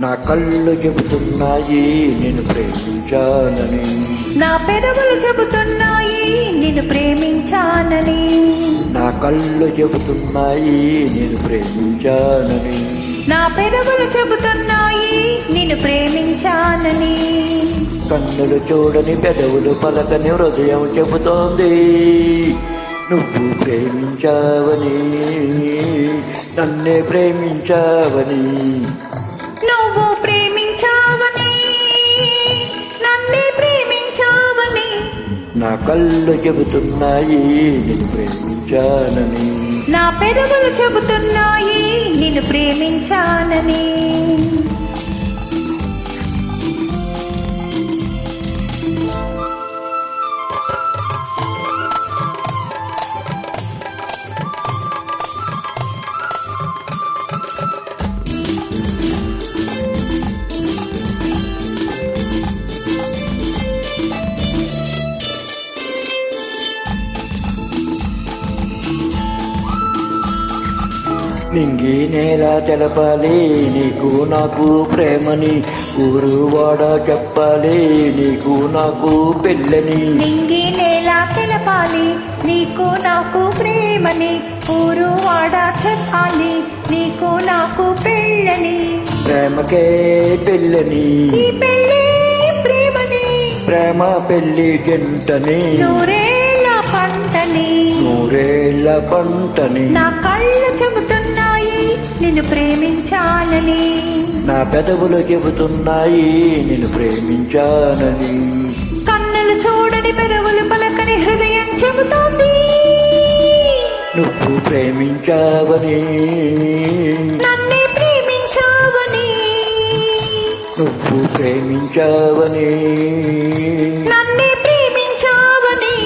నా కళ్ళు చెబుతున్నాయి నిన్ను ప్రేమించానని, నా పెదవులు చెబుతున్నాయి నిన్ను ప్రేమించానని, నా కళ్ళు చెబుతున్నాయి నిన్ను ప్రేమించానని, నా పెదవులు చెబుతున్నాయి నిన్ను ప్రేమించానని. కన్నులు చూడని పెదవులు పలకని హృదయం చెబుతోంది నువ్వు ప్రేమించావని, నన్నే ప్రేమించావని. నువ్వు ప్రేమించావని, నన్నే ప్రేమించావని, నా కళ్ళు చెబుతున్నాయి నిన్ను ప్రేమించానని, నా పెదవులు చెబుతున్నాయి నిన్ను ప్రేమించానని. నింగి నేల తెలపాలి నీకు నాకు ప్రేమని, ఊరు వాడ చెప్పాలి నీకు నాకు పెళ్ళని. నింగి నేల తెలపాలి నీకు నాకు ప్రేమని, ఊరు వాడ చెప్పాలి నీకు నాకు పెళ్ళని. ప్రేమకే పెళ్ళని, ఈ పెళ్ళి ప్రేమని, ప్రేమ పెళ్ళి గంటని, నూరేళ్ళ పంటని, నూరేళ్ల పంటని. నా కళ్ళు చెబుతున్నాయి నిన్ను ప్రేమించానని, నా పెదవులు చెబుతున్నాయి నిన్ను ప్రేమించానని, కన్నులు చూడని పెదవులు పలకని హృదయం చెబుతోంది నువ్వు ప్రేమించావని, నన్నే ప్రేమించావని, నువ్వు ప్రేమించావని. నన్నే ప్రేమించావని.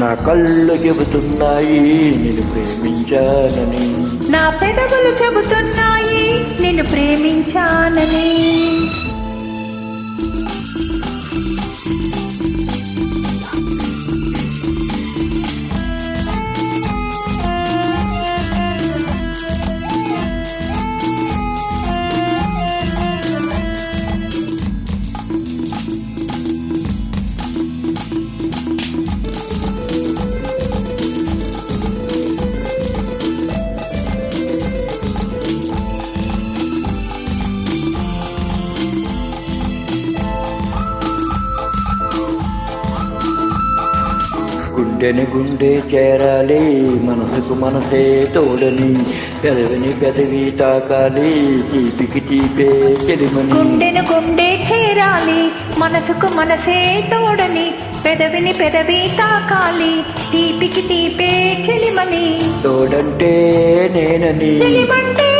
నా కళ్ళు చెబుతున్నాయి నిన్ను ప్రేమించానని, నా పెదవులు చెబుతున్నాయి నిన్ను ప్రేమించానని. గుండెని గుండె చేరాలి మనసుకు మనసే తోడని, పెదవిని పెదవి తాకాలి తీపికి తీపే చెలిమని. గుండెను గుండె చేరాలి మనసుకు మనసే తోడని, పెదవిని పెదవి తాకాలి తీపికి తీపే చెలిమని. తోడంటే నేనని, చెలిమంటే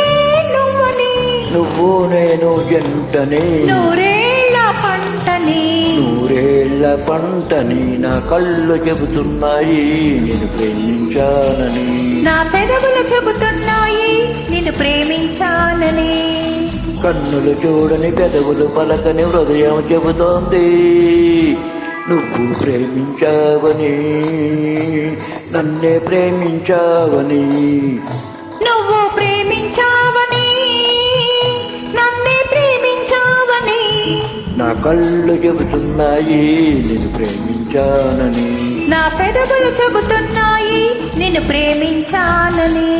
నువ్వని, నువ్వు నేను జంటని, నూరేళ్ళ పంటని, నూరేళ్ల పంటని. నా కళ్ళు చెబుతున్నాయి నిన్ను ప్రేమించానని, నా పెదవులు చెబుతున్నాయి నిన్ను ప్రేమించానని, కన్నులు చూడని పెదవులు పలకని హృదయం చెబుతోంది నువ్వు ప్రేమించావని, నన్నే ప్రేమించావని. నువ్వు ప్రేమించావని, నన్నే ప్రేమించావని, నా కళ్ళు చెబుతున్నాయి నిన్ను ప్రేమించానని, నా పెదవులు చెబుతున్నాయి నిన్ను ప్రేమించానని.